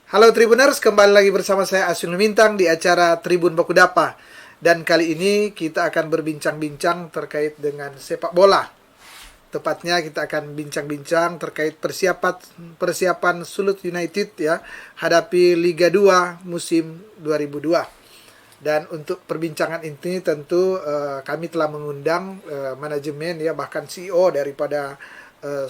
Halo Tribuners, kembali lagi bersama saya Aswin Lumintang di acara Tribun Bakudapa. Dan kali ini kita akan berbincang-bincang terkait dengan sepak bola. Tepatnya kita akan bincang-bincang terkait persiapan Sulut United ya hadapi Liga 2 musim 2002. Dan untuk perbincangan ini tentu kami telah mengundang manajemen ya bahkan CEO daripada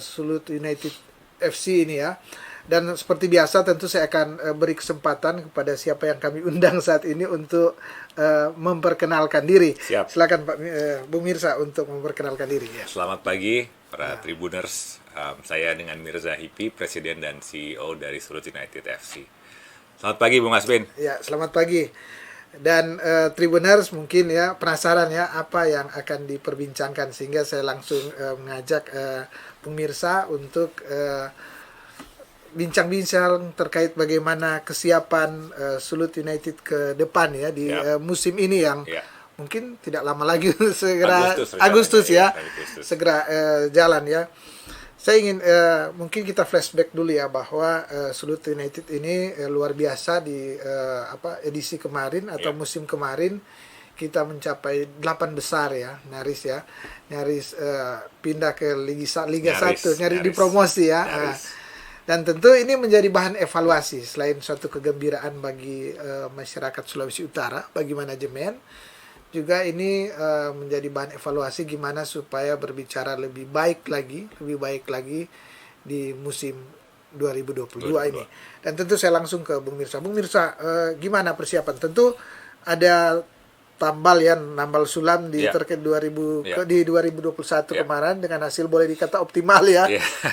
Sulut United FC ini ya. Dan seperti biasa tentu saya akan beri kesempatan kepada siapa yang kami undang saat ini untuk memperkenalkan diri. Siap. Silakan Pak Bung Mirza untuk memperkenalkan diri ya. Selamat pagi para Tribuners. Saya dengan Mirza Hipi, Presiden dan CEO dari Sulut United FC. Selamat pagi Bung Asbin. Ya, selamat pagi. Dan Tribuners mungkin ya penasaran ya apa yang akan diperbincangkan, sehingga saya langsung mengajak Bung Mirza untuk bincang-bincang terkait bagaimana kesiapan Sulut United ke depan ya di musim ini yang mungkin tidak lama lagi segera Agustus segera jalan ya. Saya ingin mungkin kita flashback dulu ya bahwa Sulut United ini luar biasa di edisi kemarin atau musim kemarin kita mencapai 8 besar ya, nyaris pindah ke Liga 1, nyaris dipromosi ya. Dan tentu ini menjadi bahan evaluasi selain suatu kegembiraan bagi masyarakat Sulawesi Utara, bagi manajemen, juga ini menjadi bahan evaluasi gimana supaya berbicara lebih baik lagi di musim 2022 ini. Dan tentu saya langsung ke Bung Mirza. Bung Mirza, gimana persiapan? Tentu ada nambal sulam di terkait di 2021 kemarin dengan hasil boleh dikata optimal ya.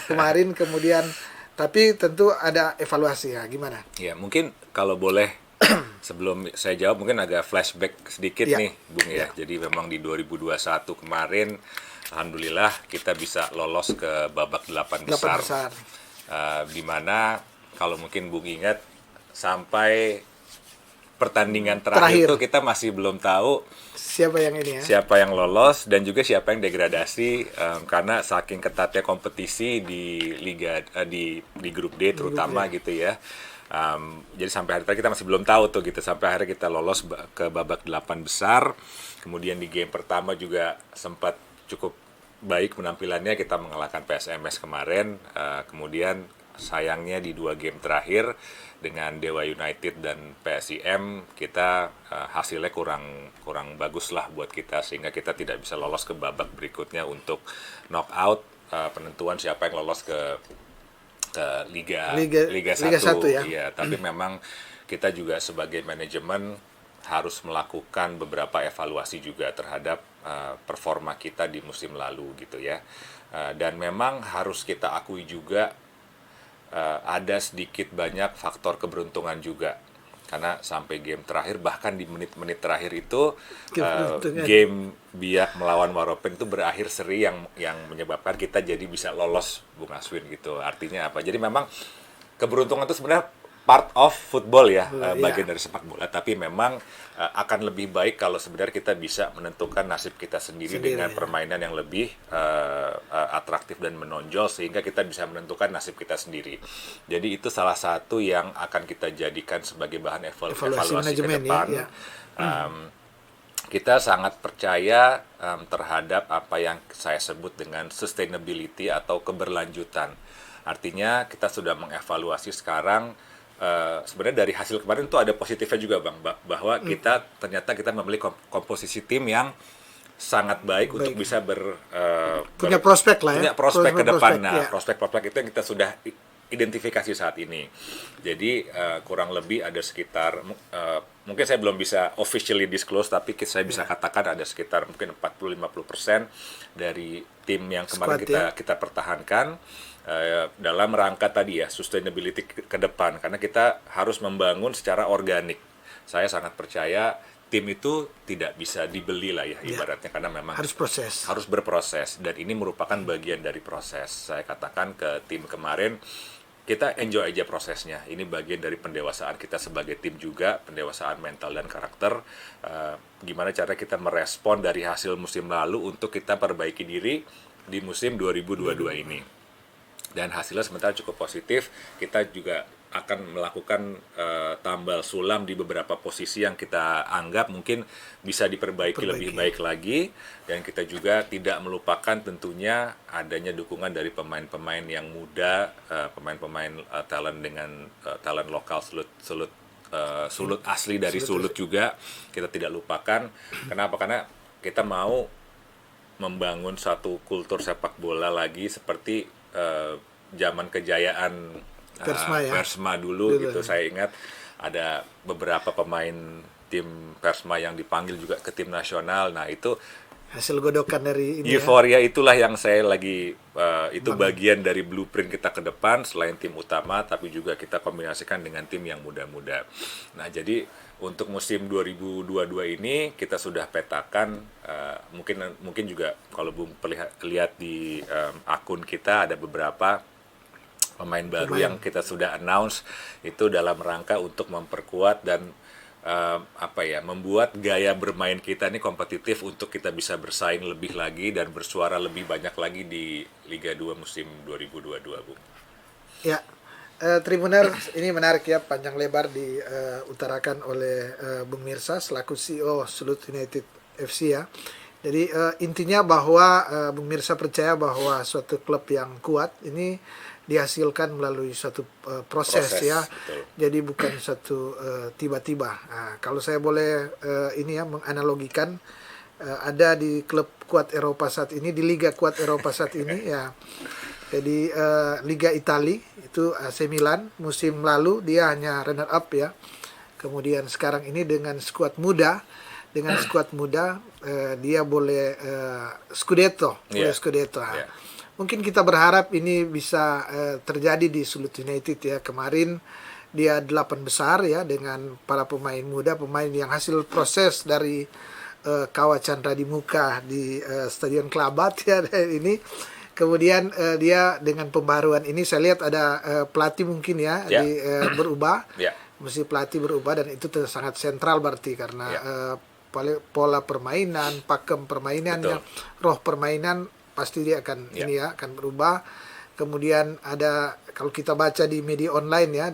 Kemarin kemudian tapi tentu ada evaluasi ya, gimana? Ya, mungkin kalau boleh sebelum saya jawab mungkin agak flashback sedikit nih, Bung ya. Jadi memang di 2021 kemarin alhamdulillah kita bisa lolos ke babak 8 besar. Di mana kalau mungkin Bung ingat sampai pertandingan terakhir itu kita masih belum tahu siapa yang lolos dan juga siapa yang degradasi, karena saking ketatnya kompetisi di liga di grup D terutama gitu ya. Jadi sampai hari tadi kita masih belum tahu tuh gitu, sampai akhirnya kita lolos ke babak 8 besar. Kemudian di game pertama juga sempat cukup baik penampilannya, kita mengalahkan PSMS kemarin. Kemudian sayangnya di 2 game terakhir dengan Dewa United dan PSIM kita hasilnya kurang bagus lah buat kita, sehingga kita tidak bisa lolos ke babak berikutnya untuk knockout, penentuan siapa yang lolos ke Liga 1 ya. Iya, tapi memang kita juga sebagai manajemen harus melakukan beberapa evaluasi juga terhadap performa kita di musim lalu gitu ya. Dan memang harus kita akui juga ada sedikit banyak faktor keberuntungan juga, karena sampai game terakhir, bahkan di menit-menit terakhir itu game Biak melawan Waropen itu berakhir seri yang menyebabkan kita jadi bisa lolos, Bung Aswin gitu. Artinya apa? Jadi memang keberuntungan itu sebenarnya part of football ya, bagian dari sepak bola. Tapi memang akan lebih baik kalau sebenarnya kita bisa menentukan nasib kita sendiri dengan permainan yang lebih atraktif dan menonjol, sehingga kita bisa menentukan nasib kita sendiri. Jadi itu salah satu yang akan kita jadikan sebagai bahan evaluasi ke depan. Kita sangat percaya terhadap apa yang saya sebut dengan sustainability atau keberlanjutan. Artinya kita sudah mengevaluasi sekarang. Sebenarnya dari hasil kemarin itu ada positifnya juga Bang, bahwa ternyata kita memiliki komposisi tim yang sangat baik. Untuk bisa punya prospek lah ya. Punya prospek ke depan. Prospek-prospek itu yang kita sudah identifikasi saat ini. Jadi kurang lebih ada sekitar mungkin saya belum bisa officially disclose, tapi saya bisa katakan ada sekitar mungkin 40-50% dari tim yang kemarin kita pertahankan dalam rangka tadi ya, sustainability ke depan, karena kita harus membangun secara organik. Saya sangat percaya tim itu tidak bisa dibeli lah ya ibaratnya, karena memang harus berproses, dan ini merupakan bagian dari proses. Saya katakan ke tim kemarin, kita enjoy aja prosesnya. Ini bagian dari pendewasaan kita sebagai tim juga, pendewasaan mental dan karakter. Gimana cara kita merespon dari hasil musim lalu untuk kita perbaiki diri di musim 2022 ini. Dan hasilnya sementara cukup positif. Kita juga akan melakukan tambal sulam di beberapa posisi yang kita anggap mungkin bisa diperbaiki lebih baik lagi, dan kita juga tidak melupakan tentunya adanya dukungan dari pemain-pemain yang muda, pemain-pemain talent dengan talent lokal Sulut asli dari Sulut juga kita tidak lupakan. Kenapa? Karena kita mau membangun satu kultur sepak bola lagi seperti zaman kejayaan Persma dulu gitu. Saya ingat ada beberapa pemain tim Persma yang dipanggil juga ke tim nasional. Nah, itu hasil godokan dari ini euforia itulah yang saya lagi itu bagian dari blueprint kita ke depan, selain tim utama tapi juga kita kombinasikan dengan tim yang muda-muda. Nah, jadi untuk musim 2022 ini kita sudah petakan, mungkin juga kalau Bung lihat di akun kita ada beberapa pemain baru yang kita sudah announce, itu dalam rangka untuk memperkuat dan membuat gaya bermain kita ini kompetitif untuk kita bisa bersaing lebih lagi dan bersuara lebih banyak lagi di Liga 2 musim 2022, Bung. Ya, Tribuner, ini menarik ya, panjang lebar diutarakan oleh Bung Mirsa selaku CEO Sulut United FC ya. Jadi intinya bahwa Bung Mirsa percaya bahwa suatu klub yang kuat ini dihasilkan melalui suatu proses ya. Betul. Jadi bukan satu tiba-tiba. Nah, kalau saya boleh ini ya menganalogikan, ada di klub kuat Eropa saat ini, di liga kuat Eropa saat ini ya. Jadi Liga Italia itu AC Milan musim lalu dia hanya runner up ya. Kemudian sekarang ini dengan skuad muda dia boleh Scudetto. Yeah. Mungkin kita berharap ini bisa terjadi di Sulut United ya. Kemarin dia 8 besar ya dengan para pemain muda, pemain yang hasil proses dari Kawah Chandra di Muka di Stadion Klabat ya ini. Kemudian dia dengan pembaruan ini saya lihat ada pelatih mungkin ya berubah. Mesti pelatih berubah dan itu sangat sentral berarti karena pola permainan, pakem permainannya, roh permainan pasti dia akan akan berubah. Kemudian ada, kalau kita baca di media online ya,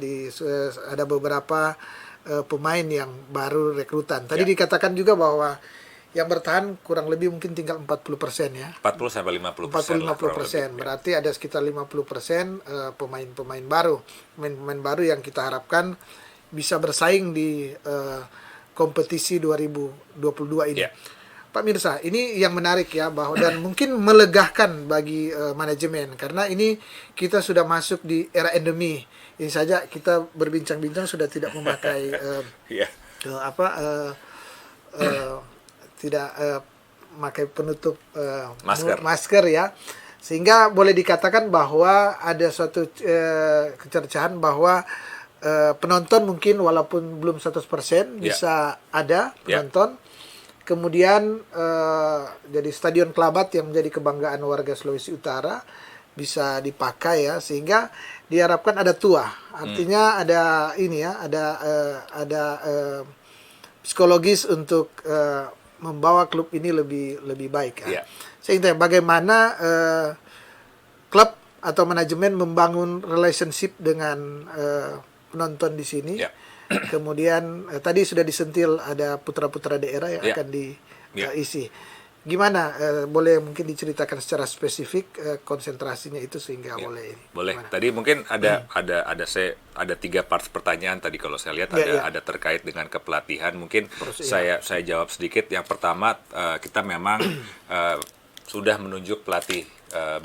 ada beberapa pemain yang baru rekrutan. Tadi dikatakan juga bahwa yang bertahan kurang lebih mungkin tinggal 40% ya. 40-50%. Berarti ada sekitar 50% pemain-pemain baru. Pemain-pemain baru yang kita harapkan bisa bersaing di kompetisi 2022 ini. Pak Mirsa, ini yang menarik ya, bahwa dan mungkin melegakan bagi manajemen karena ini kita sudah masuk di era endemi. Ini saja kita berbincang-bincang sudah tidak memakai tidak memakai penutup masker ya, sehingga boleh dikatakan bahwa ada suatu kecercahan bahwa penonton mungkin walaupun belum 100% bisa ada penonton. Kemudian jadi Stadion Klabat yang menjadi kebanggaan warga Sulawesi Utara bisa dipakai ya, sehingga diharapkan ada tuah. Artinya ada ini ya, ada psikologis untuk membawa klub ini lebih baik ya. Sehingga bagaimana klub atau manajemen membangun relationship dengan penonton di sini. Kemudian tadi sudah disentil ada putra-putra daerah yang akan diisi. Gimana? Boleh mungkin diceritakan secara spesifik konsentrasinya itu sehingga boleh. Boleh. Tadi mungkin ada 3 part pertanyaan tadi kalau saya lihat ada terkait dengan kepelatihan. Mungkin saya jawab sedikit. Yang pertama, kita memang sudah menunjuk pelatih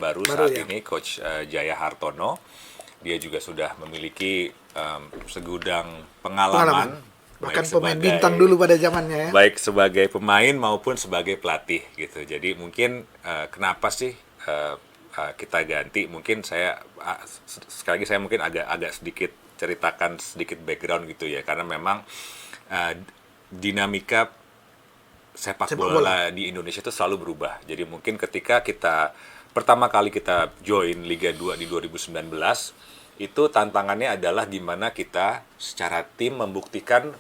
baru saat ini, Coach Jaya Hartono. Dia juga sudah memiliki segudang pengalaman. Bahkan pemain bintang dulu pada zamannya ya. Baik sebagai pemain maupun sebagai pelatih gitu. Jadi mungkin kenapa sih kita ganti? Mungkin sekali lagi saya mungkin agak sedikit ceritakan sedikit background gitu ya. Karena memang dinamika sepak bola di Indonesia itu selalu berubah. Jadi mungkin ketika pertama kali kita join Liga 2 di 2019, itu tantangannya adalah gimana kita secara tim membuktikan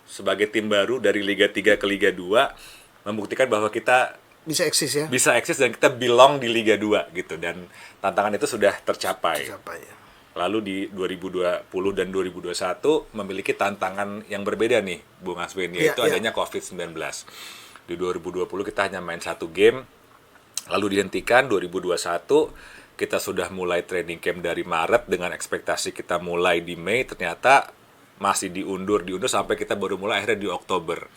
sebagai tim baru dari Liga 3 ke Liga 2, membuktikan bahwa kita bisa eksis ya. Bisa eksis dan kita belong di Liga 2 gitu, dan tantangan itu sudah tercapai. Lalu di 2020 dan 2021 memiliki tantangan yang berbeda nih, Bung Aswin, yaitu adanya COVID-19. Di 2020 kita hanya main 1 game, lalu dihentikan. 2021 kita sudah mulai training camp dari Maret dengan ekspektasi kita mulai di Mei, ternyata masih diundur sampai kita baru mulai akhirnya di Oktober.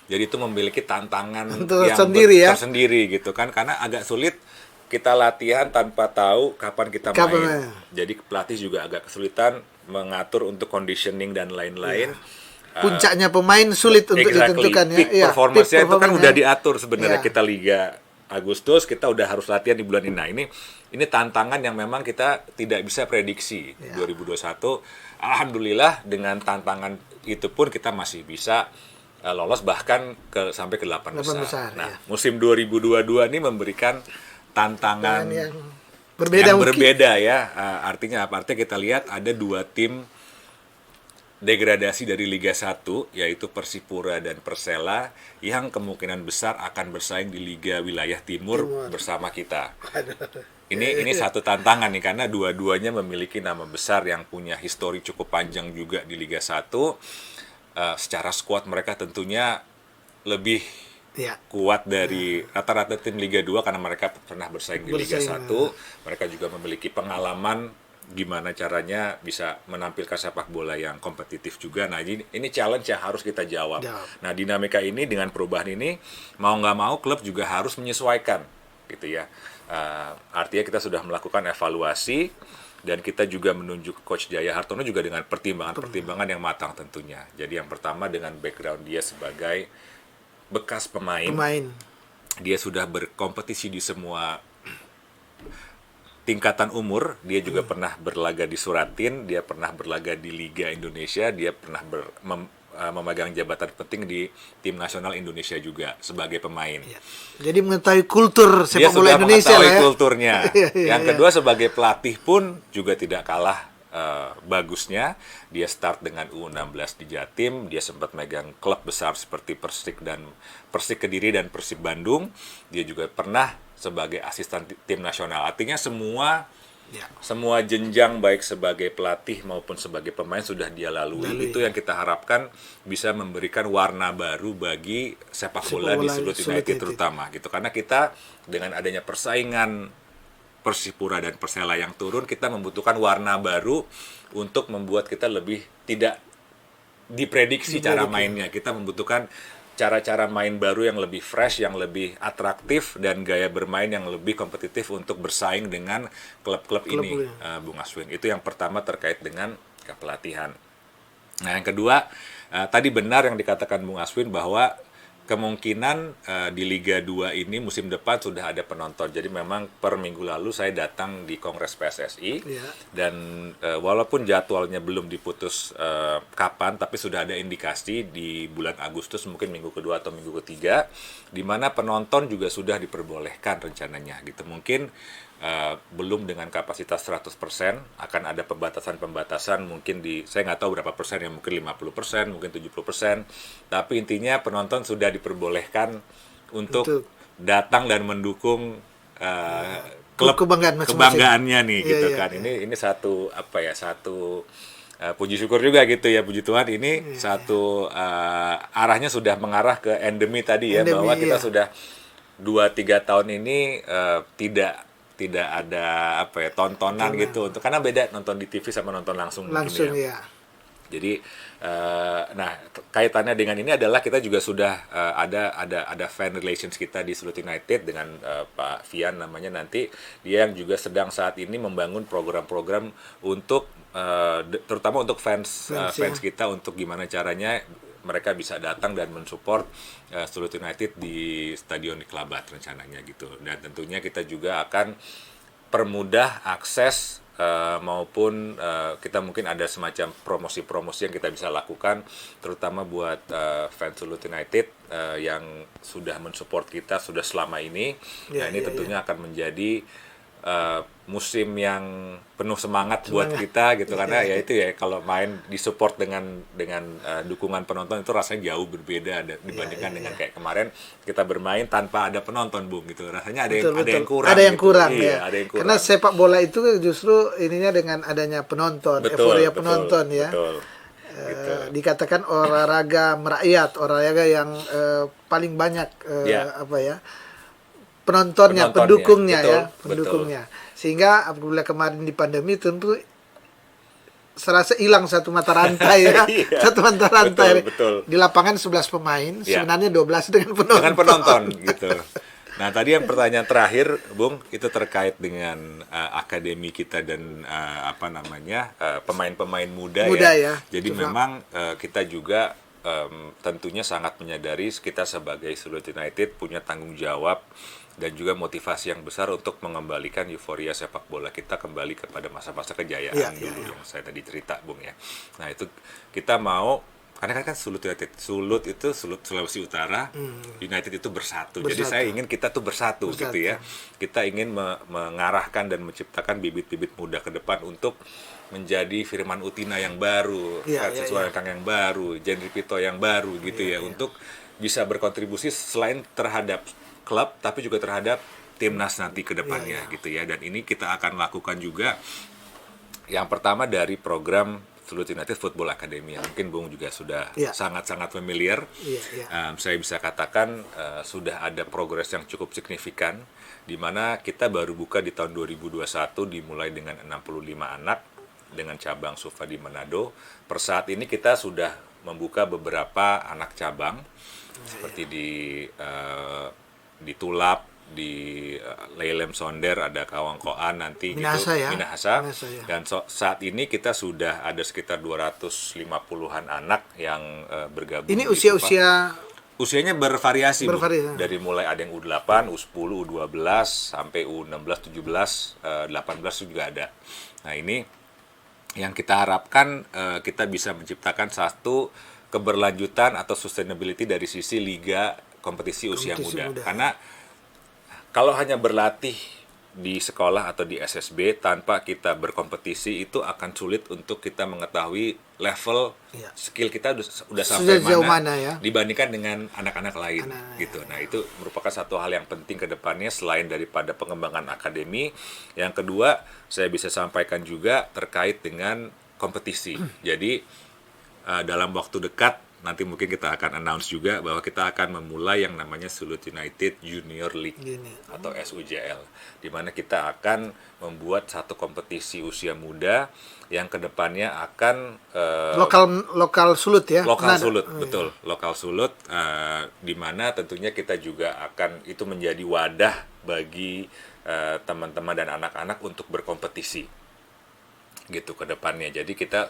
Jadi itu memiliki tantangan yang tersendiri gitu kan, karena agak sulit kita latihan tanpa tahu kapan kita main. Jadi pelatih juga agak kesulitan mengatur untuk conditioning dan lain-lain. Puncaknya pemain sulit untuk ditentukan peak performance-nya itu kan udah diatur sebenarnya. Kita Liga Agustus, kita udah harus latihan di bulan ini. Nah, ini tantangan yang memang kita tidak bisa prediksi. 2021, alhamdulillah dengan tantangan itu pun kita masih bisa lolos bahkan sampai ke 8 besar. Nah, musim 2022 ini memberikan tantangan yang berbeda ya. Artinya apa? Artinya kita lihat ada 2 tim degradasi dari Liga 1, yaitu Persipura dan Persela, yang kemungkinan besar akan bersaing di Liga Wilayah Timur bersama kita. Ini satu tantangan nih, karena dua-duanya memiliki nama besar yang punya histori cukup panjang juga di Liga 1. Secara skuad mereka tentunya lebih kuat dari rata-rata tim Liga 2 karena mereka pernah bersaing di Liga 1. Mereka juga memiliki pengalaman gimana caranya bisa menampilkan sepak bola yang kompetitif juga. Nah, ini challenge yang harus kita jawab. Nah, dinamika ini dengan perubahan ini mau nggak mau klub juga harus menyesuaikan gitu ya. Artinya kita sudah melakukan evaluasi dan kita juga menunjuk Coach Jaya Hartono juga dengan pertimbangan yang matang tentunya. Jadi yang pertama dengan background dia sebagai bekas pemain. Dia sudah berkompetisi di semua tingkatan umur. Dia juga pernah berlaga di Suratin, dia pernah berlaga di Liga Indonesia, dia pernah memegang jabatan penting di tim nasional Indonesia juga sebagai pemain. Jadi mengetahui kultur sepak bola Indonesia lah ya. Kulturnya. Yang kedua sebagai pelatih pun juga tidak kalah bagusnya. Dia start dengan U16 di Jatim, dia sempat megang klub besar seperti Persik Kediri dan Persib Bandung. Dia juga pernah sebagai asisten tim nasional. Artinya semua jenjang baik sebagai pelatih maupun sebagai pemain sudah dia lalui. Itu yang kita harapkan bisa memberikan warna baru bagi sepak bola di Sulut United terutama gitu. Karena kita dengan adanya persaingan Persipura dan Persela yang turun, kita membutuhkan warna baru untuk membuat kita lebih tidak diprediksi cara mainnya. Kita membutuhkan cara-cara main baru yang lebih fresh, yang lebih atraktif, dan gaya bermain yang lebih kompetitif untuk bersaing dengan klub-klub ini, Bung Aswin. Itu yang pertama terkait dengan kepelatihan. Nah, yang kedua, tadi benar yang dikatakan Bung Aswin bahwa kemungkinan di Liga 2 ini musim depan sudah ada penonton. Jadi memang per minggu lalu saya datang di Kongres PSSI dan walaupun jadwalnya belum diputus kapan, tapi sudah ada indikasi di bulan Agustus mungkin minggu kedua atau minggu ketiga di mana penonton juga sudah diperbolehkan rencananya gitu. Mungkin belum dengan kapasitas 100%, akan ada pembatasan mungkin saya nggak tahu berapa persen, ya mungkin 50%, mungkin 70%, tapi intinya penonton sudah diperbolehkan untuk datang dan mendukung klub kebanggaannya nih gitu kan. Ini satu puji syukur juga gitu ya, puji Tuhan ini satu arahnya sudah mengarah ke endemi tadi ya, bahwa kita sudah 2-3 tahun ini tidak ada tontonan gitu, untuk karena beda nonton di TV sama nonton langsung mungkin ya. Jadi kaitannya dengan ini adalah kita juga sudah ada fan relations kita di Sulut United dengan Pak Fian namanya, nanti dia yang juga sedang saat ini membangun program-program untuk terutama untuk fans kita, untuk gimana caranya mereka bisa datang dan mensupport Sulut United di Stadion Niklabat rencananya gitu. Dan tentunya kita juga akan permudah akses maupun kita mungkin ada semacam promosi-promosi yang kita bisa lakukan terutama buat fans Sulut United yang sudah mensupport kita sudah selama ini. Nah, ini tentunya akan menjadi musim yang penuh semangat buat kita gitu, karena ya itu ya, kalau main disupport dengan dukungan penonton itu rasanya jauh berbeda dibandingkan dengan kayak kemarin kita bermain tanpa ada penonton, Bung, gitu. Rasanya ada yang kurang. Ada yang gitu. kurang Iya, ya. ada yang kurang. Karena sepak bola itu justru ininya dengan adanya penonton, euforia penonton ya. Betul. Gitu. Dikatakan olahraga merakyat, olahraga yang paling banyak penontonnya, pendukungnya betul, ya, pendukungnya. Sehingga apabila kemarin di pandemi tentu serasa hilang satu mata rantai ya. Satu mata rantai. Betul. Di lapangan 11 pemain, sebenarnya 12 dengan penonton. Dengan penonton gitu. Nah, tadi yang pertanyaan terakhir, Bung, itu terkait dengan akademi kita dan pemain-pemain muda ya. Jadi memang kita juga tentunya sangat menyadari kita sebagai Sulut United punya tanggung jawab dan juga motivasi yang besar untuk mengembalikan euforia sepak bola kita kembali kepada masa-masa kejayaan dulu yang saya tadi cerita, Bung ya. Nah, itu kita mau, karena kan Sulut United, Sulut itu Sulut Sulawesi Utara, United itu bersatu. Jadi saya ingin kita tuh bersatu gitu ya. Kita ingin mengarahkan dan menciptakan bibit-bibit muda ke depan untuk menjadi Firman Utina yang baru, Sesuai Kang yang baru, Jenry Pito yang baru gitu ya, untuk bisa berkontribusi selain terhadap klub tapi juga terhadap timnas nanti ke depannya gitu ya. Dan ini kita akan lakukan juga yang pertama dari program Sulut United Football Academy yang mungkin Bung juga sudah sangat-sangat familiar. Saya bisa katakan sudah ada progres yang cukup signifikan, di mana kita baru buka di tahun 2021 dimulai dengan 65 anak dengan cabang Sufa di Manado. Per saat ini kita sudah membuka beberapa anak cabang seperti di Tulap, di Leilem Sonder, ada Kawangkoan nanti Minahasa, gitu, ya? Minahasa. Ya. Dan saat ini kita sudah ada sekitar 250-an anak yang bergabung. Ini usianya bervariasi. Dari mulai ada yang U8, U10, U12 sampai U16, 17, 18 juga ada. Nah, ini yang kita harapkan kita bisa menciptakan satu keberlanjutan atau sustainability dari sisi liga kompetisi usia muda. Karena kalau hanya berlatih di sekolah atau di SSB tanpa kita berkompetisi, itu akan sulit untuk kita mengetahui level skill kita udah sampai mana ya? Dibandingkan dengan anak-anak lain gitu. Nah, itu merupakan satu hal yang penting ke depannya selain daripada pengembangan akademi. Yang kedua, saya bisa sampaikan juga terkait dengan kompetisi. Jadi dalam waktu dekat nanti mungkin kita akan announce juga bahwa kita akan memulai yang namanya Sulut United Junior League atau SUJL, di mana kita akan membuat satu kompetisi usia muda yang kedepannya akan lokal Sulut ya. Lokal Sulut, betul. Lokal Sulut, di mana tentunya kita juga akan itu menjadi wadah bagi teman-teman dan anak-anak untuk berkompetisi gitu ke depannya. Jadi kita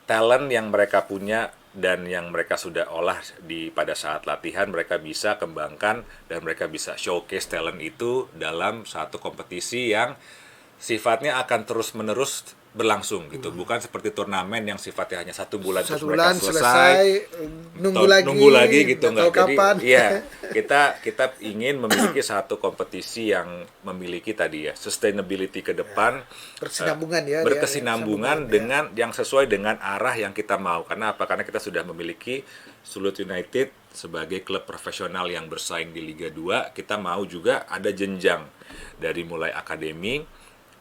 talent yang mereka punya dan yang mereka sudah olah pada saat latihan, mereka bisa kembangkan dan mereka bisa showcase talent itu dalam satu kompetisi yang sifatnya akan terus-menerus berlangsung gitu, bukan seperti turnamen yang sifatnya hanya 1 bulan terus mereka selesai nunggu lagi gitu, enggak. Jadi ya kita ingin memiliki satu kompetisi yang memiliki tadi ya sustainability ke depan, berkesinambungan dengan yang sesuai dengan arah yang kita mau. Karena apa? Karena kita sudah memiliki Sulut United sebagai klub profesional yang bersaing di Liga 2. Kita mau juga ada jenjang dari mulai akademi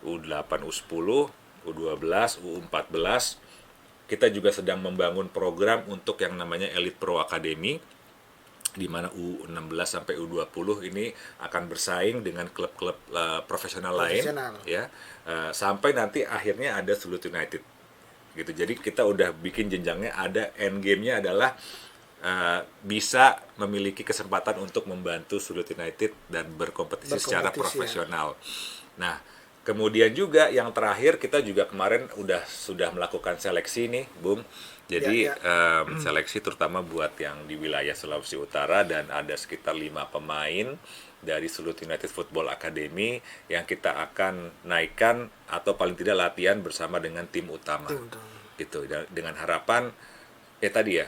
U8, U10, U12, U14. Kita juga sedang membangun program untuk yang namanya Elite Pro Academy, di mana U16 sampai U20 ini akan bersaing dengan klub-klub profesional lain ya, sampai nanti akhirnya ada Sulut United gitu. Jadi kita udah bikin jenjangnya, ada end game-nya adalah bisa memiliki kesempatan untuk membantu Sulut United dan berkompetisi secara profesional. Nah, kemudian juga yang terakhir, kita juga kemarin sudah melakukan seleksi nih, Bung. Jadi seleksi terutama buat yang di wilayah Sulawesi Utara, dan ada sekitar 5 pemain dari Sulut United Football Academy yang kita akan naikkan atau paling tidak latihan bersama dengan tim utama. Gitu. Dengan harapan tadi ya,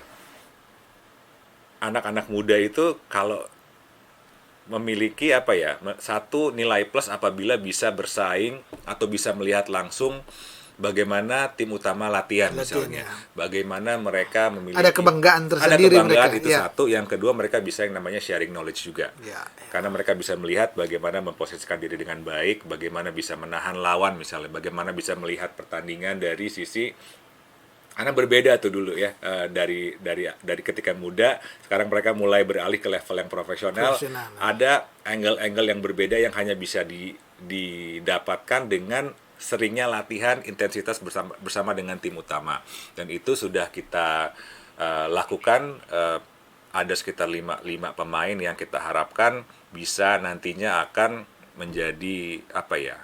anak-anak muda itu kalau memiliki apa ya, satu nilai plus apabila bisa bersaing atau bisa melihat langsung bagaimana tim utama latihan misalnya, bagaimana mereka memiliki ada kebanggaan tersendiri, ada kebanggaan mereka. Itu satu. Yang kedua, mereka bisa yang namanya sharing knowledge juga, karena mereka bisa melihat bagaimana memposisikan diri dengan baik, bagaimana bisa menahan lawan misalnya, bagaimana bisa melihat pertandingan dari sisi, karena berbeda tuh dulu ya, dari ketika muda, sekarang mereka mulai beralih ke level yang profesional. Ada angle-angle yang berbeda yang hanya bisa didapatkan dengan seringnya latihan intensitas bersama dengan tim utama, dan itu sudah kita lakukan. Ada sekitar 5 pemain yang kita harapkan bisa nantinya akan menjadi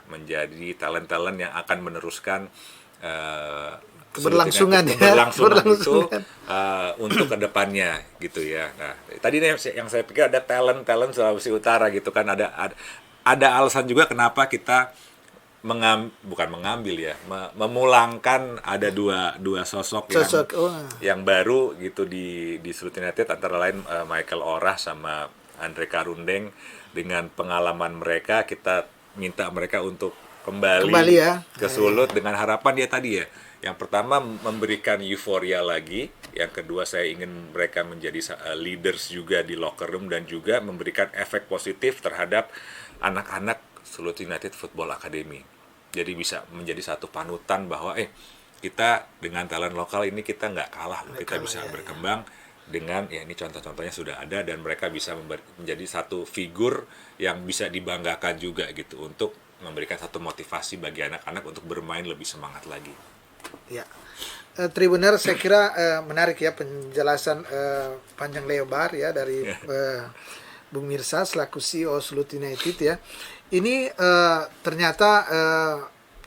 menjadi talent-talent yang akan meneruskan keberlangsungan itu untuk kedepannya gitu ya. Nah, tadi yang saya pikir ada talent Sulawesi Utara gitu kan, ada alasan juga kenapa kita memulangkan ada dua sosok yang baru gitu di Sulut United, antara lain Michael Orah sama Andre Karundeng. Dengan pengalaman mereka, kita minta mereka untuk kembali ke Sulut dengan harapan tadi ya. Yang pertama, memberikan euforia lagi. Yang kedua, saya ingin mereka menjadi leaders juga di locker room, dan juga memberikan efek positif terhadap anak-anak Sulut United Football Academy. Jadi bisa menjadi satu panutan bahwa kita dengan talent lokal ini kita nggak kalah, kita bisa berkembang dengan ini contoh-contohnya sudah ada, dan mereka bisa menjadi satu figur yang bisa dibanggakan juga gitu, untuk memberikan satu motivasi bagi anak-anak untuk bermain lebih semangat lagi. Ya, Tribuner, saya kira menarik ya penjelasan panjang lebar ya dari Bung Mirsa selaku CEO Sulut United ya. Ini ternyata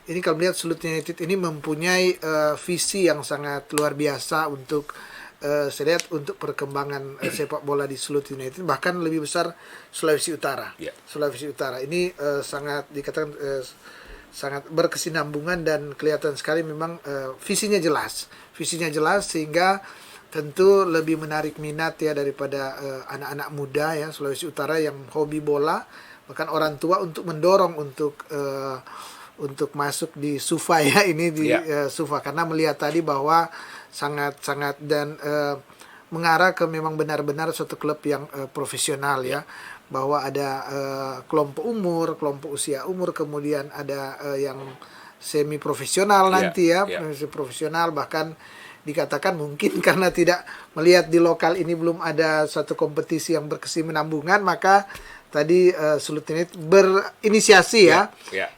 ini kalau melihat Sulut United ini mempunyai visi yang sangat luar biasa untuk saya lihat untuk perkembangan sepak bola di Sulut United, bahkan lebih besar Sulawesi Utara. Sulawesi Utara ini sangat dikatakan sangat berkesinambungan, dan kelihatan sekali memang visinya jelas sehingga tentu lebih menarik minat ya daripada anak-anak muda ya Sulawesi Utara yang hobi bola, bahkan orang tua untuk mendorong untuk masuk di SUFA ya ini di SUFA, karena melihat tadi bahwa sangat dan mengarah ke memang benar-benar suatu klub yang profesional ya, bahwa ada kelompok usia umur, kemudian ada yang semi profesional nanti profesional, bahkan dikatakan mungkin karena tidak melihat di lokal ini belum ada satu kompetisi yang berkesinambungan, maka tadi Sulut United berinisiasi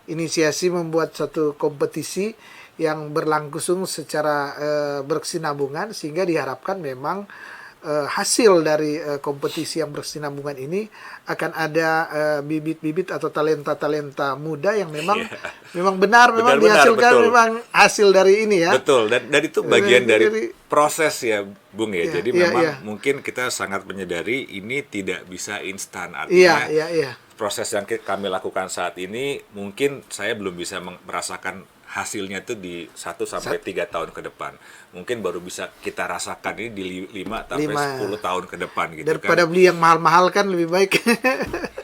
inisiasi membuat satu kompetisi yang berlangsung secara berkesinambungan, sehingga diharapkan memang hasil dari kompetisi yang berkesinambungan ini akan ada bibit-bibit atau talenta-talenta muda yang memang benar dihasilkan, betul. Memang hasil dari ini ya. Betul, dan itu bagian dari proses ya Bung ya. Jadi memang mungkin kita sangat menyadari ini tidak bisa instan, artinya proses yang kami lakukan saat ini mungkin saya belum bisa merasakan hasilnya itu di 1-3 tahun ke depan. Mungkin baru bisa kita rasakan ini di 5-10 tahun ke depan gitu. Daripada beli yang mahal-mahal kan lebih baik.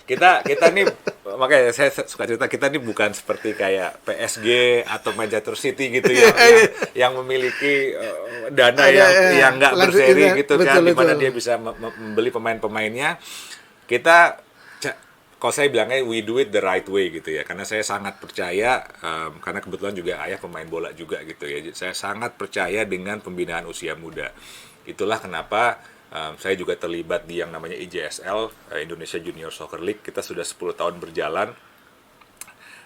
Kita nih, makanya saya suka cerita, kita nih bukan seperti kayak PSG atau Manchester City gitu yang memiliki dana yang nggak berseri gitu kan, di mana dia bisa membeli pemain-pemainnya. Kalau saya bilangnya we do it the right way gitu ya, karena saya sangat percaya, karena kebetulan juga ayah pemain bola juga gitu ya, saya sangat percaya dengan pembinaan usia muda. Itulah kenapa saya juga terlibat di yang namanya IJSL, Indonesia Junior Soccer League. Kita sudah 10 tahun berjalan,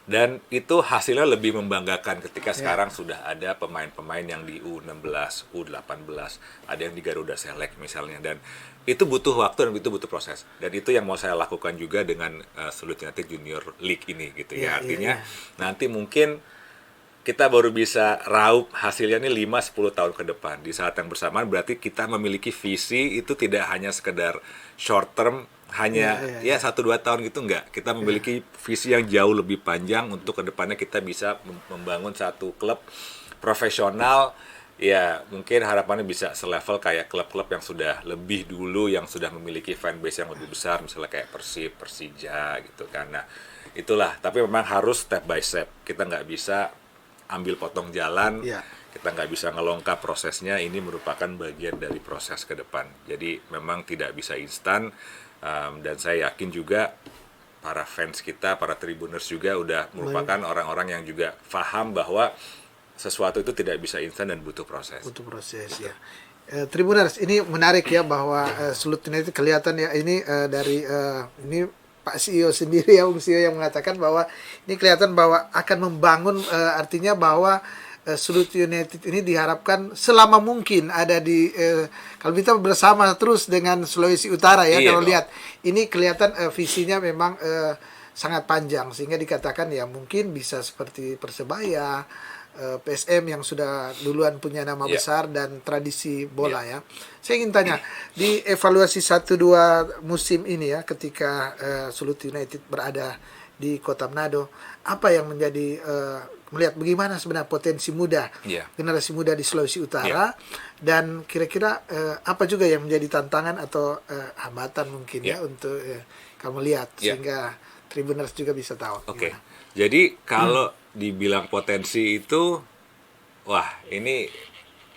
dan itu hasilnya lebih membanggakan ketika sekarang sudah ada pemain-pemain yang di U16, U18, ada yang di Garuda Select misalnya, dan itu butuh waktu dan itu butuh proses, dan itu yang mau saya lakukan juga dengan Sulut United Junior League ini gitu ya. Artinya nanti mungkin kita baru bisa raup hasilnya nih 5-10 tahun ke depan. Di saat yang bersamaan berarti kita memiliki visi itu tidak hanya sekedar short term, hanya 1-2 tahun gitu, enggak. Kita memiliki visi yang jauh lebih panjang untuk kedepannya kita bisa membangun satu klub profesional Ya, mungkin harapannya bisa selevel kayak klub-klub yang sudah lebih dulu, yang sudah memiliki fanbase yang lebih besar, misalnya kayak Persib, Persija gitu kan. Nah, itulah. Tapi memang harus step by step. Kita nggak bisa ambil potong jalan, kita nggak bisa ngelongkap prosesnya. Ini merupakan bagian dari proses ke depan. Jadi memang tidak bisa instan, dan saya yakin juga para fans kita, para tribuners juga udah merupakan orang-orang yang juga paham bahwa sesuatu itu tidak bisa instan dan butuh proses. Butuh proses ya. Tribuners, ini menarik ya bahwa Sulut United kelihatan ya ini dari ini Pak CEO sendiri ya, CEO yang mengatakan bahwa ini kelihatan bahwa akan membangun, artinya bahwa Sulut United ini diharapkan selama mungkin ada di kalau kita bersama terus dengan Sulawesi Utara ya. Kalau lihat ini kelihatan visinya memang sangat panjang, sehingga dikatakan ya mungkin bisa seperti Persebaya, PSM yang sudah duluan punya nama besar dan tradisi bola ya. Saya ingin tanya, di evaluasi 1-2 musim ini ya, ketika Sulut United berada di Kota Manado, apa yang menjadi melihat bagaimana sebenarnya potensi muda, generasi muda di Sulawesi Utara, dan kira-kira apa juga yang menjadi tantangan atau hambatan mungkin ya untuk kamu lihat, sehingga Tribuners juga bisa tahu. Oke. Jadi kalau dibilang potensi itu, wah ini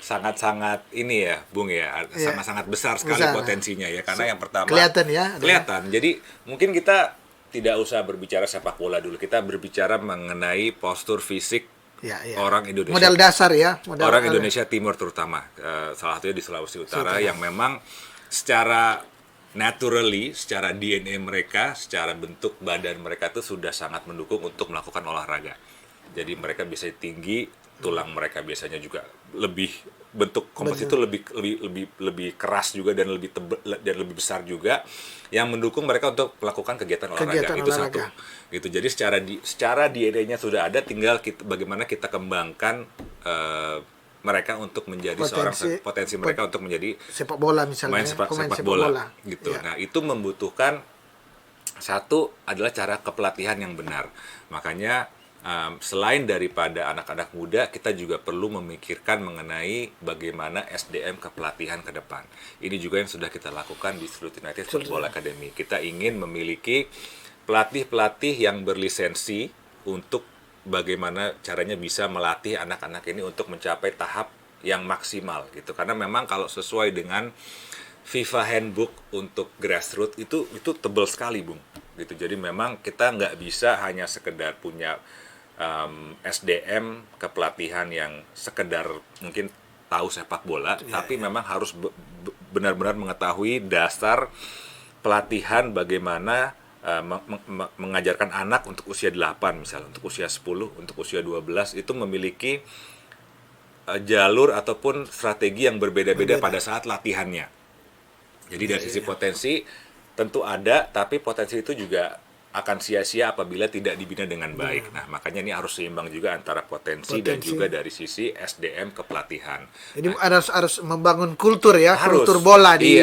sangat-sangat ini ya, Bung ya, sangat-sangat besar sekali potensinya ya. Karena yang pertama kelihatan. Jadi mungkin kita tidak usah berbicara sepak bola dulu, kita berbicara mengenai postur fisik orang Indonesia. Modal dasar ya. Orang Indonesia Timur terutama, salah satunya di Sulawesi Utara yang memang secara naturally, secara DNA mereka, secara bentuk badan mereka itu sudah sangat mendukung untuk melakukan olahraga. Jadi mereka bisa tinggi, tulang mereka biasanya juga lebih, bentuk komposisi itu lebih keras juga dan lebih tebal dan lebih besar juga, yang mendukung mereka untuk melakukan kegiatan olahraga. Itu satu. Gitu. Jadi secara DNA-nya sudah ada, tinggal bagaimana kita kembangkan mereka untuk menjadi potensi mereka untuk menjadi sepak bola misalnya, main sepak bola gitu. Nah, itu membutuhkan satu adalah cara kepelatihan yang benar. Makanya selain daripada anak-anak muda, kita juga perlu memikirkan mengenai bagaimana SDM kepelatihan ke depan. Ini juga yang sudah kita lakukan di Sulut United Football Academy. Kita ingin memiliki pelatih-pelatih yang berlisensi untuk bagaimana caranya bisa melatih anak-anak ini untuk mencapai tahap yang maksimal gitu. Karena memang kalau sesuai dengan FIFA Handbook untuk grassroots itu tebal sekali, Bung. Gitu. Jadi memang kita nggak bisa hanya sekedar punya SDM kepelatihan yang sekedar mungkin tahu sepak bola, tapi memang harus benar-benar mengetahui dasar pelatihan bagaimana mengajarkan anak untuk usia 8 misalnya, untuk usia 10, untuk usia 12 itu memiliki jalur ataupun strategi yang berbeda-beda pada saat latihannya. Jadi dari sisi potensi tentu ada, tapi potensi itu juga akan sia-sia apabila tidak dibina dengan baik. Nah, makanya ini harus seimbang juga antara potensi dan juga dari sisi SDM kepelatihan. Jadi harus membangun kultur ya, kultur bola di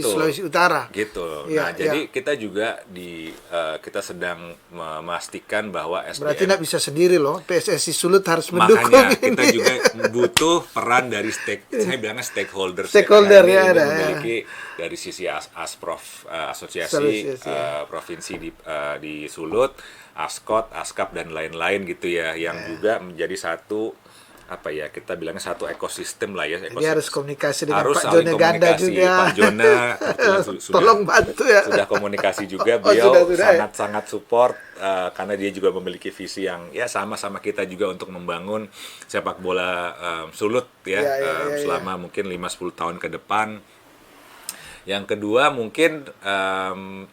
Sulawesi Utara. Gitu. Nah, jadi kita juga kita sedang memastikan bahwa SDM. Berarti nggak bisa sendiri loh, PSSI Sulut harus mendukung. Makanya kita juga butuh peran dari saya bilangnya stakeholder ya, memiliki dari sisi Asprof, asosiasi provinsi di Sulut, Askot, Askap dan lain-lain gitu ya, yang juga menjadi satu kita bilangnya satu ekosistem lah ya. Jadi harus komunikasi dengan Pak Jona Ganda juga. Pak Jona tolong bantu ya. Sudah komunikasi juga, beliau sangat support karena dia juga memiliki visi yang sama-sama kita juga untuk membangun sepak bola Sulut selama mungkin 5-10 tahun ke depan. Yang kedua mungkin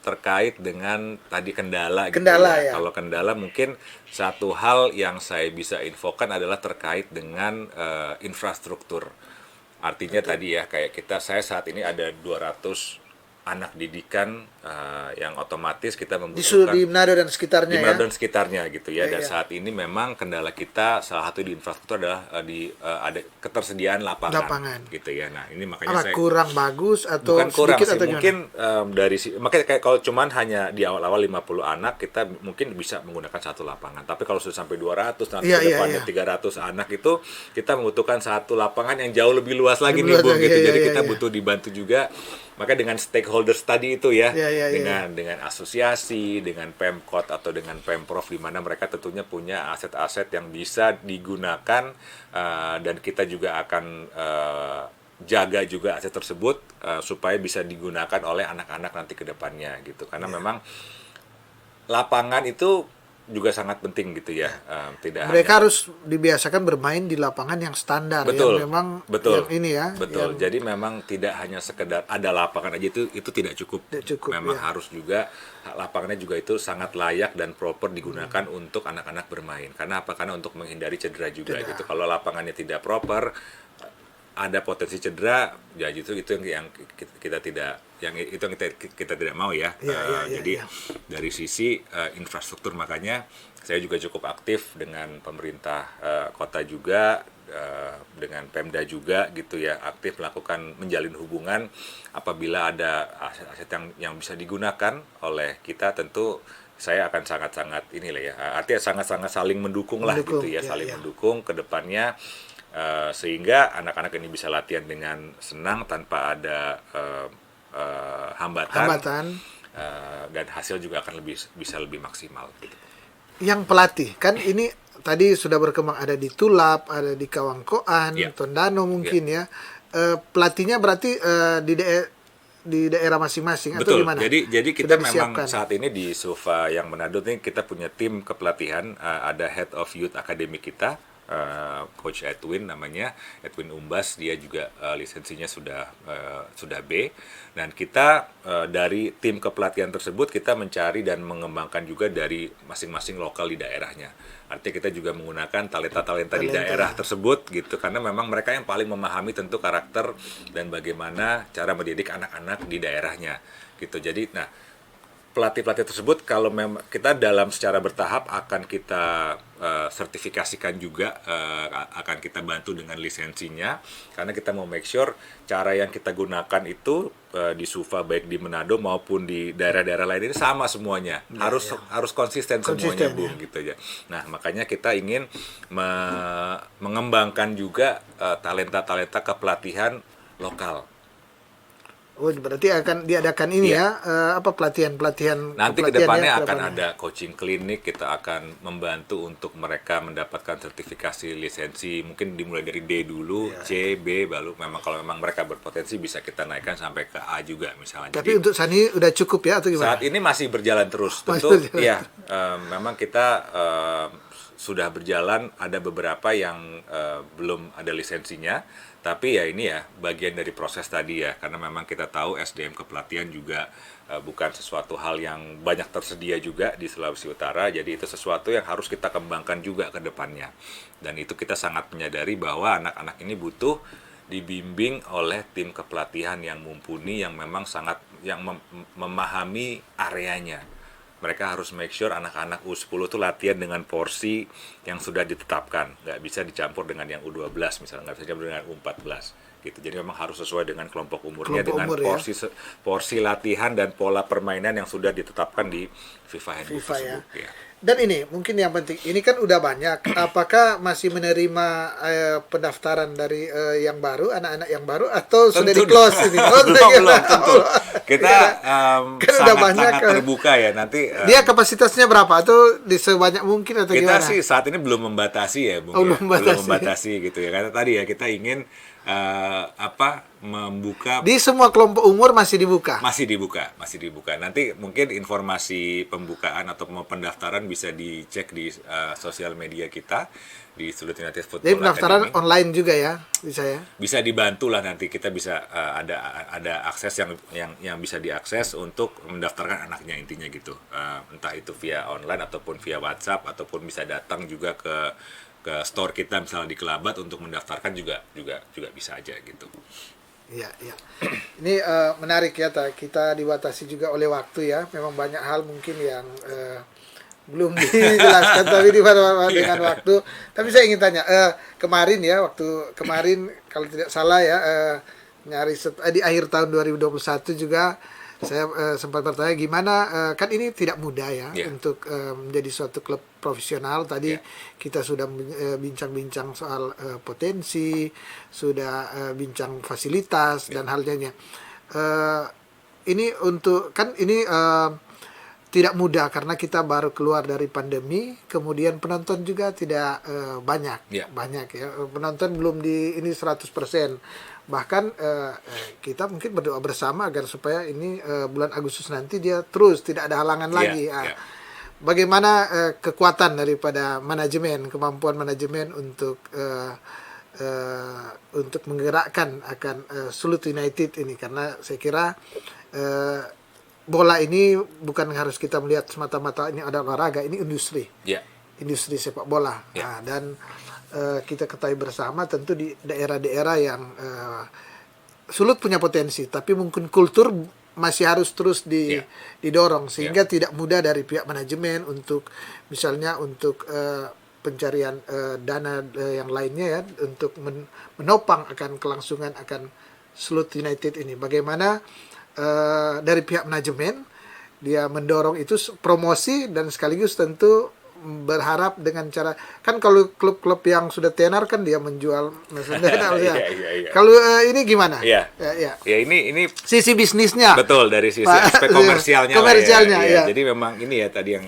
terkait dengan tadi kendala gitu ya. Kalau kendala mungkin satu hal yang saya bisa infokan adalah terkait dengan infrastruktur. Artinya tadi ya, kayak saya saat ini ada 200 anak didikan yang otomatis kita membutuhkan di Manado dan sekitarnya di Manado dan sekitarnya gitu ya. Dan iya. saat ini memang kendala kita salah satu di infrastruktur adalah ada ketersediaan lapangan gitu ya. Nah ini makanya kurang bagus atau bukan kurang sedikit sih, atau mungkin makanya kayak kalau cuman hanya di awal-awal 50 anak kita mungkin bisa menggunakan satu lapangan. Tapi kalau sudah sampai 200 nanti ke depannya 300 anak itu kita membutuhkan satu lapangan yang jauh lebih luas lagi nih Bung gitu. Jadi kita butuh dibantu juga. Maka dengan stakeholders tadi itu ya, dengan asosiasi, dengan Pemkot atau dengan Pemprov di mana mereka tentunya punya aset-aset yang bisa digunakan dan kita juga akan jaga juga aset tersebut supaya bisa digunakan oleh anak-anak nanti ke depannya gitu. Karena memang lapangan itu juga sangat penting gitu ya. Mereka harus dibiasakan bermain di lapangan yang standar betul, yang memang betul, yang ini ya. Betul. Jadi memang tidak hanya sekedar ada lapangan aja itu tidak cukup. Memang harus juga lapangannya juga itu sangat layak dan proper digunakan untuk anak-anak bermain. Karena apa? Karena untuk menghindari cedera juga gitu. Kalau lapangannya tidak proper ada potensi cedera, ya itu yang kita tidak tidak mau ya. Jadi dari sisi infrastruktur makanya saya juga cukup aktif dengan pemerintah kota juga, dengan Pemda juga gitu ya, aktif melakukan menjalin hubungan apabila ada aset-aset yang bisa digunakan oleh kita, tentu saya akan sangat-sangat inilah ya, artinya sangat-sangat saling mendukung lah gitu ya, saling mendukung ke depannya. Sehingga anak-anak ini bisa latihan dengan senang tanpa ada hambatan. Dan hasil juga akan bisa lebih maksimal gitu. Yang pelatih kan ini tadi sudah berkembang, ada di Tulap, ada di Kawangkoan, Tondano mungkin ya. Pelatihnya berarti di daerah masing-masing. Betul. Atau gimana? Jadi kita memang saat ini di Suva yang Manado ini kita punya tim kepelatihan, ada Head of Youth Academy kita, Coach Edwin namanya, Edwin Umbas, dia juga lisensinya sudah B, dan kita dari tim kepelatihan tersebut kita mencari dan mengembangkan juga dari masing-masing lokal di daerahnya. Artinya kita juga menggunakan talenta di daerah tersebut gitu, karena memang mereka yang paling memahami tentu karakter dan bagaimana cara mendidik anak-anak di daerahnya gitu. Jadi pelatih-pelatih tersebut kalau memang kita dalam secara bertahap akan kita sertifikasikan juga, akan kita bantu dengan lisensinya, karena kita mau make sure cara yang kita gunakan itu di Suva baik di Manado maupun di daerah-daerah lain ini sama semuanya, harus konsisten semuanya Bung gitu ya. Nah makanya kita ingin mengembangkan juga talenta-talenta kepelatihan lokal. Oh, berarti akan diadakan ini pelatihan nanti kedepannya akan ada coaching klinik, kita akan membantu untuk mereka mendapatkan sertifikasi lisensi, mungkin dimulai dari D dulu, C, B, baru kalau memang mereka berpotensi bisa kita naikkan sampai ke A juga misalnya. Tapi untuk saat ini udah cukup ya atau gimana? Saat ini masih berjalan terus, tentu ya. Memang kita sudah berjalan, ada beberapa yang belum ada lisensinya. Tapi ya ini ya bagian dari proses tadi ya, karena memang kita tahu SDM kepelatihan juga bukan sesuatu hal yang banyak tersedia juga di Sulawesi Utara, jadi itu sesuatu yang harus kita kembangkan juga ke depannya. Dan itu kita sangat menyadari bahwa anak-anak ini butuh dibimbing oleh tim kepelatihan yang mumpuni, yang memang memahami areanya. Mereka harus make sure anak-anak U10 itu latihan dengan porsi yang sudah ditetapkan. Nggak bisa dicampur dengan yang U12 misalnya, nggak bisa dicampur dengan U14. Gitu. Jadi memang harus sesuai dengan kelompok umurnya, dengan porsi latihan dan pola permainan yang sudah ditetapkan di FIFA Handbook tersebut. Ya. Dan ini mungkin yang penting, ini kan udah banyak. Apakah masih menerima pendaftaran dari yang baru, anak-anak yang baru, atau sudah di close ini? Belum, tentu. Kita kan sangat terbuka ya nanti. Dia kapasitasnya berapa? Atau di sebanyak mungkin atau kita gimana? Sih saat ini belum membatasi ya, Bung. Belum membatasi gitu ya. Karena tadi ya kita ingin membuka di semua kelompok umur masih dibuka. Masih dibuka. Nanti mungkin informasi pembukaan atau pendaftaran bisa dicek di sosial media kita di Sulut United Football Academy. Jadi pendaftaran online juga ya, bisa ya? Bisa dibantu lah, nanti kita bisa ada akses yang bisa diakses untuk mendaftarkan anaknya intinya gitu. Entah itu via online ataupun via WhatsApp ataupun bisa datang juga ke store kita misalnya di Kelabat untuk mendaftarkan juga bisa aja gitu. Iya, iya. Ini menarik ya, kita dibatasi juga oleh waktu ya. Memang banyak hal mungkin yang belum dijelaskan tapi dengan waktu. Tapi saya ingin tanya, kemarin ya, waktu kemarin kalau tidak salah ya, di akhir tahun 2021 juga saya sempat bertanya gimana, kan ini tidak mudah ya untuk menjadi suatu klub profesional. Tadi kita sudah bincang-bincang soal potensi, sudah bincang fasilitas dan halnya. Ini untuk kan ini tidak mudah karena kita baru keluar dari pandemi, kemudian penonton juga tidak banyak ya, penonton belum di ini 100%. Bahkan kita mungkin berdoa bersama agar supaya ini bulan Agustus nanti dia terus tidak ada halangan lagi. Bagaimana kekuatan daripada manajemen, kemampuan manajemen untuk menggerakkan akan Sulut United ini, karena saya kira bola ini bukan harus kita melihat semata-mata ini ada olahraga, ini industri, industri sepak bola. Dan kita ketahui bersama tentu di daerah-daerah yang Sulut punya potensi, tapi mungkin kultur masih harus terus didorong sehingga tidak mudah dari pihak manajemen untuk misalnya untuk pencarian dana yang lainnya ya, untuk menopang akan kelangsungan akan Sulut United ini. Bagaimana dari pihak manajemen dia mendorong itu promosi dan sekaligus tentu berharap dengan cara, kan kalau klub-klub yang sudah tenar kan dia menjual Kalau ini gimana? Ya ini sisi bisnisnya. Betul, dari sisi aspek komersialnya. Jadi memang ini ya tadi yang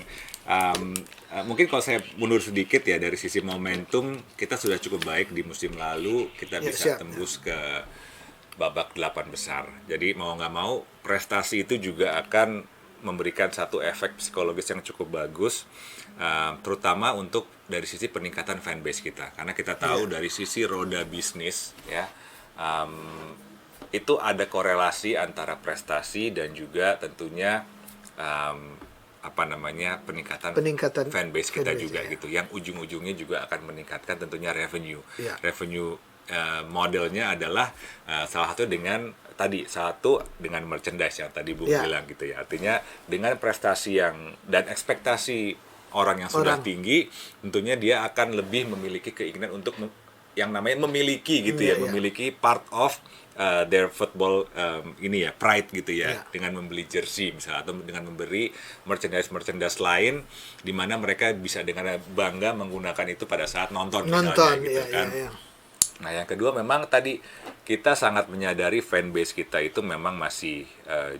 mungkin kalau saya mundur sedikit ya, dari sisi momentum kita sudah cukup baik di musim lalu, kita bisa tembus ke babak 8 besar. Jadi mau nggak mau prestasi itu juga akan memberikan satu efek psikologis yang cukup bagus, terutama untuk dari sisi peningkatan fanbase kita, karena kita tahu dari sisi roda bisnis ya, itu ada korelasi antara prestasi dan juga tentunya peningkatan fanbase kita juga gitu, yang ujung-ujungnya juga akan meningkatkan tentunya revenue. Modelnya adalah salah satu dengan merchandise yang tadi Bu bilang gitu ya. Artinya dengan prestasi yang dan ekspektasi orang yang sudah tinggi, tentunya dia akan lebih memiliki keinginan untuk yang namanya memiliki gitu memiliki part of their football pride gitu ya, dengan membeli jersey misalnya, atau dengan memberi merchandise lain di mana mereka bisa dengan bangga menggunakan itu pada saat nonton misalnya gitu kan. Nah, yang kedua memang tadi kita sangat menyadari fanbase kita itu memang masih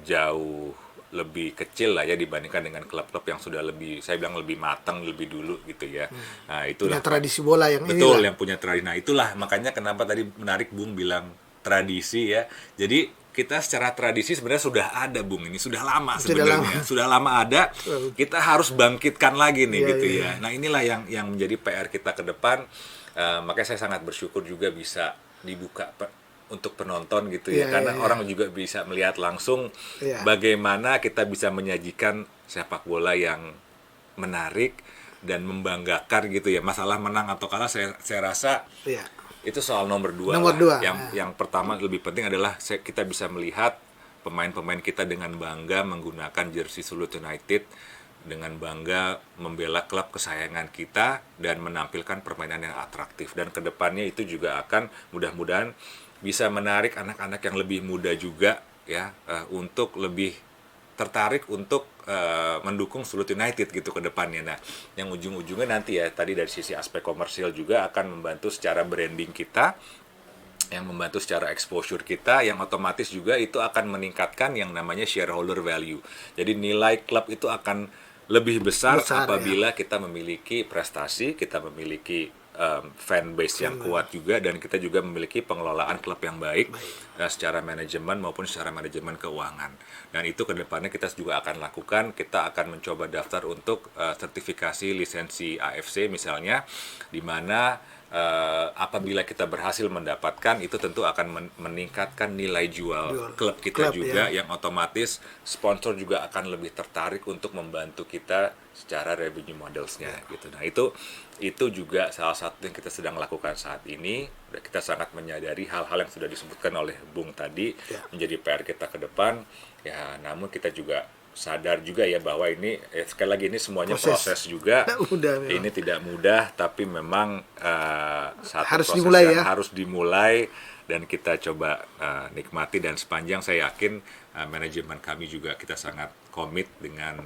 jauh lebih kecil lah ya dibandingkan dengan klub-klub yang sudah lebih, saya bilang lebih matang lebih dulu gitu ya. Nah, itulah punya tradisi bola yang betul yang punya tradisi. Nah, itulah makanya kenapa tadi menarik Bung bilang tradisi ya. Jadi kita secara tradisi sebenarnya sudah ada Bung, ini sudah lama sebenarnya. Sudah lama ada. Kita harus bangkitkan lagi nih gitu ya. Nah, inilah yang menjadi PR kita ke depan. Makanya saya sangat bersyukur juga bisa dibuka untuk penonton gitu ya, karena orang juga bisa melihat langsung bagaimana kita bisa menyajikan sepak bola yang menarik dan membanggakan gitu ya. Masalah menang atau kalah saya rasa itu soal nomor dua. Yang pertama lebih penting adalah kita bisa melihat pemain-pemain kita dengan bangga menggunakan jersey Sulut United, dengan bangga membela klub kesayangan kita dan menampilkan permainan yang atraktif. Dan kedepannya itu juga akan mudah-mudahan bisa menarik anak-anak yang lebih muda juga ya, untuk lebih tertarik untuk mendukung Sulut United gitu ke depannya. Nah, yang ujung-ujungnya nanti ya tadi dari sisi aspek komersial juga akan membantu secara branding kita, yang membantu secara exposure kita, yang otomatis juga itu akan meningkatkan yang namanya shareholder value. Jadi nilai klub itu akan lebih besar apabila kita memiliki prestasi, kita memiliki fanbase yang kuat juga, dan kita juga memiliki pengelolaan klub yang baik. Secara manajemen maupun secara manajemen keuangan. Dan itu ke depannya kita juga akan lakukan. Kita akan mencoba daftar untuk sertifikasi lisensi AFC misalnya, di mana apabila kita berhasil mendapatkan, itu tentu akan meningkatkan nilai jual klub kita juga, yang otomatis sponsor juga akan lebih tertarik untuk membantu kita secara revenue models-nya gitu. Nah, itu juga salah satu yang kita sedang lakukan saat ini. Kita sangat menyadari hal-hal yang sudah disebutkan oleh Bung tadi menjadi PR kita ke depan. Ya, namun kita juga sadar juga ya bahwa ini sekali lagi ini semuanya proses juga. Ini tidak mudah, tapi memang satu harus proses dimulai, yang harus dimulai, dan kita coba nikmati. Dan sepanjang saya yakin manajemen kami juga kita sangat komit dengan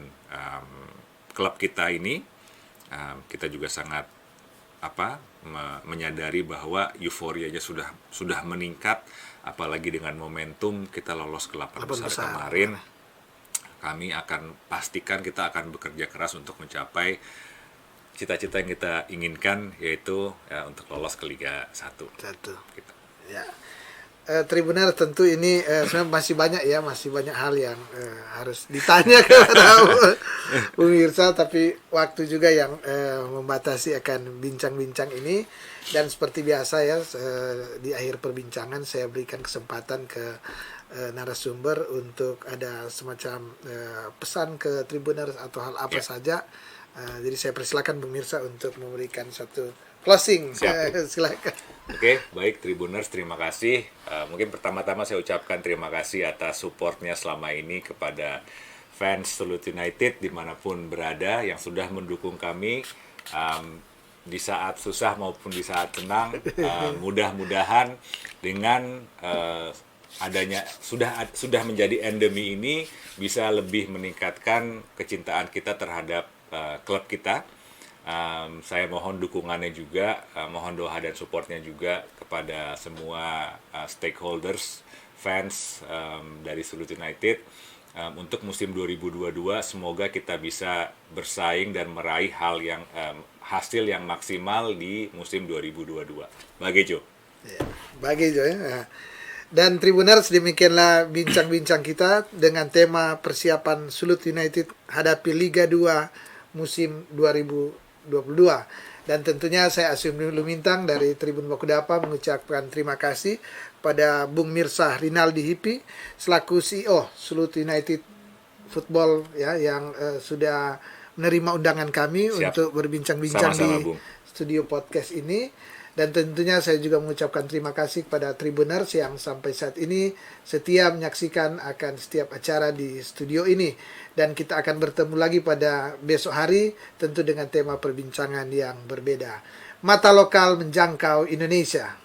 klub kita ini. Kita juga sangat menyadari bahwa euforianya sudah meningkat, apalagi dengan momentum kita lolos ke 8 besar kemarin. Kami akan pastikan kita akan bekerja keras untuk mencapai cita-cita yang kita inginkan, yaitu untuk lolos ke Liga 1. Gitu. Ya. Tribuner, tentu ini sebenarnya masih banyak hal yang harus ditanya kepada Bung Mirsa, tapi waktu juga yang membatasi akan bincang-bincang ini. Dan seperti biasa ya, di akhir perbincangan saya berikan kesempatan ke narasumber untuk ada semacam pesan ke Tribuners atau hal apa saja. Jadi saya persilakan Bung Mirsa untuk memberikan satu closing. Silakan. Oke, baik Tribuners, terima kasih. Mungkin pertama-tama saya ucapkan terima kasih atas supportnya selama ini kepada fans Sulut United dimanapun berada yang sudah mendukung kami di saat susah maupun di saat senang. Mudah-mudahan dengan adanya sudah menjadi endemi ini bisa lebih meningkatkan kecintaan kita terhadap klub kita. Saya mohon dukungannya juga, mohon doa dan supportnya juga kepada semua stakeholders, fans dari Sulut United untuk musim 2022. Semoga kita bisa bersaing dan meraih hasil yang maksimal di musim 2022. Bagejo. Bagejo ya. Dan Tribuners, demikianlah bincang-bincang kita dengan tema persiapan Sulut United hadapi Liga 2 musim 2022. Dan tentunya saya Asyum Lumintang dari Tribun Bakudapa mengucapkan terima kasih pada Bung Mirsa Rinaldi Hipi selaku CEO Sulut United Football ya, yang sudah menerima undangan kami untuk berbincang-bincang di studio podcast ini. Dan tentunya saya juga mengucapkan terima kasih kepada Tribuners yang sampai saat ini setia menyaksikan akan setiap acara di studio ini. Dan kita akan bertemu lagi pada besok hari, tentu dengan tema perbincangan yang berbeda. Mata lokal menjangkau Indonesia.